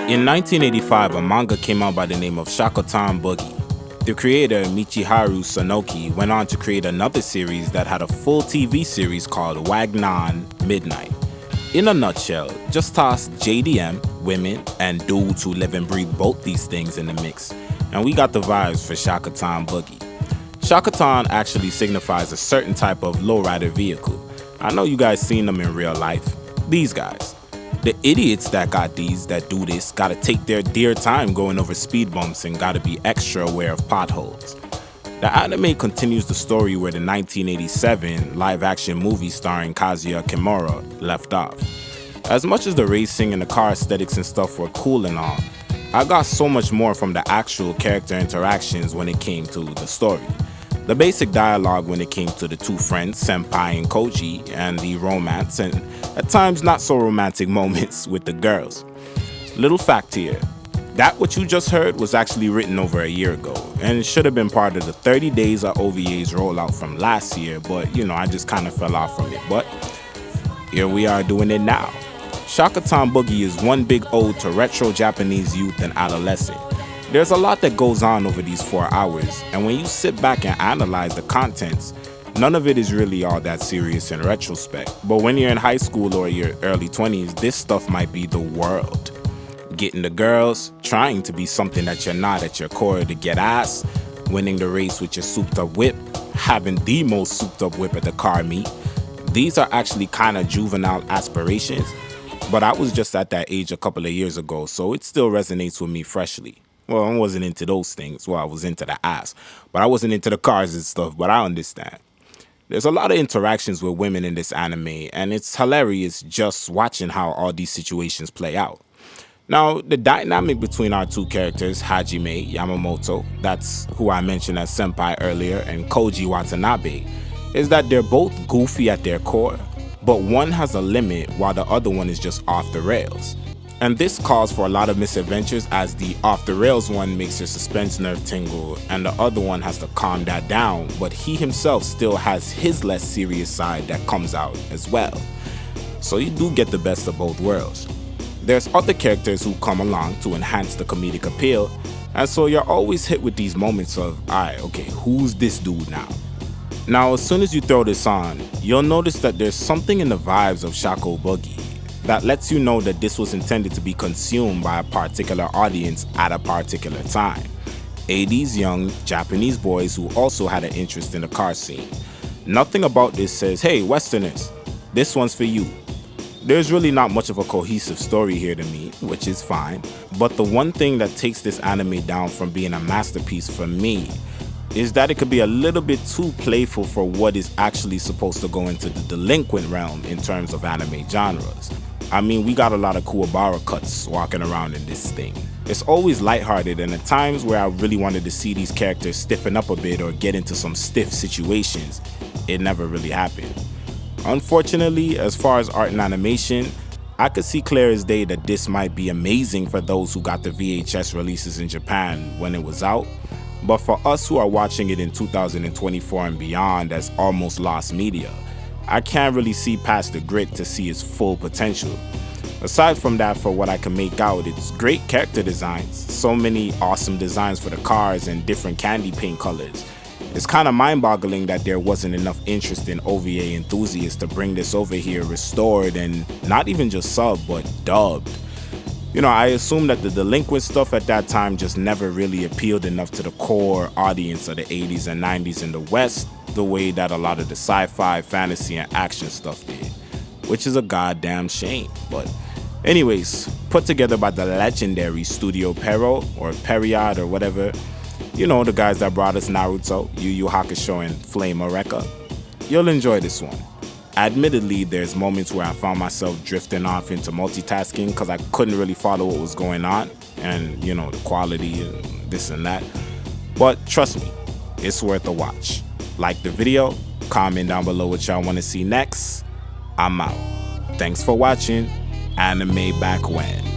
In 1985, a manga came out by the name of Shakotan Boogie. The creator, Michiharu Kusunoki, went on to create another series that had a full TV series called Wangan Midnight. In a nutshell, just toss JDM, women, and dudes who live and breathe both these things in the mix, and we got the vibes for Shakotan Boogie. Shakotan actually signifies a certain type of lowrider vehicle. I know you guys seen them in real life. These guys. The idiots that do this gotta take their dear time going over speed bumps and gotta be extra aware of potholes. The anime continues the story where the 1987 live-action movie starring Kazuya Kimura left off. As much as the racing and the car aesthetics and stuff were cool and all, I got so much more from the actual character interactions when it came to the story. The basic dialogue when it came to the two friends, Sempai and Koji, and the romance and at times not so romantic moments with the girls. Little fact here, that what you just heard was actually written over a year ago and it should have been part of the 30 days of OVA's rollout from last year, but I just kind of fell off from it. But here we are doing it now. Shakotan Boogie is one big ode to retro Japanese youth and adolescence. There's a lot that goes on over these 4 hours, and when you sit back and analyze the contents, none of it is really all that serious in retrospect. But when you're in high school or your early 20s, this stuff might be the world. Getting the girls, trying to be something that you're not at your core to get ass, winning the race with your souped up whip, having the most souped up whip at the car meet. These are actually kind of juvenile aspirations, but I was just at that age a couple of years ago, so it still resonates with me freshly. Well, I wasn't into those things. Well, I was into the ass, but I wasn't into the cars and stuff, but I understand. There's a lot of interactions with women in this anime, and it's hilarious just watching how all these situations play out. Now, the dynamic between our two characters, Hajime Yamamoto, that's who I mentioned as Senpai earlier, and Koji Watanabe, is that they're both goofy at their core, but one has a limit while the other one is just off the rails. And this calls for a lot of misadventures as the off-the-rails one makes your suspense nerve tingle and the other one has to calm that down, but he himself still has his less serious side that comes out as well. So you do get the best of both worlds. There's other characters who come along to enhance the comedic appeal, and so you're always hit with these moments of, alright, okay, who's this dude now? Now, as soon as you throw this on, you'll notice that there's something in the vibes of Shako Boogie that lets you know that this was intended to be consumed by a particular audience at a particular time. 80s young Japanese boys who also had an interest in the car scene. Nothing about this says, hey, Westerners, this one's for you. There's really not much of a cohesive story here to me, which is fine, but the one thing that takes this anime down from being a masterpiece for me is that it could be a little bit too playful for what is actually supposed to go into the delinquent realm in terms of anime genres. I mean, we got a lot of Kuwabara cuts walking around in this thing. It's always lighthearted, and at times where I really wanted to see these characters stiffen up a bit or get into some stiff situations, it never really happened. Unfortunately, as far as art and animation, I could see clear as day that this might be amazing for those who got the VHS releases in Japan when it was out, but for us who are watching it in 2024 and beyond as almost lost media, I can't really see past the grit to see its full potential. Aside from that, for what I can make out, it's great character designs, so many awesome designs for the cars and different candy paint colors. It's kind of mind-boggling that there wasn't enough interest in OVA enthusiasts to bring this over here restored and not even just subbed, but dubbed. I assume that the delinquent stuff at that time just never really appealed enough to the core audience of the 80s and 90s in the West, the way that a lot of the sci-fi, fantasy, and action stuff did, which is a goddamn shame. But anyways, put together by the legendary Studio Pero, or Period, or whatever, the guys that brought us Naruto, Yu Yu Hakusho, and Flame Eureka. You'll enjoy this one. Admittedly, there's moments where I found myself drifting off into multitasking because I couldn't really follow what was going on and, the quality and this and that. But trust me, it's worth a watch. Like the video, comment down below what y'all want to see next. I'm out. Thanks for watching. Anime Back When.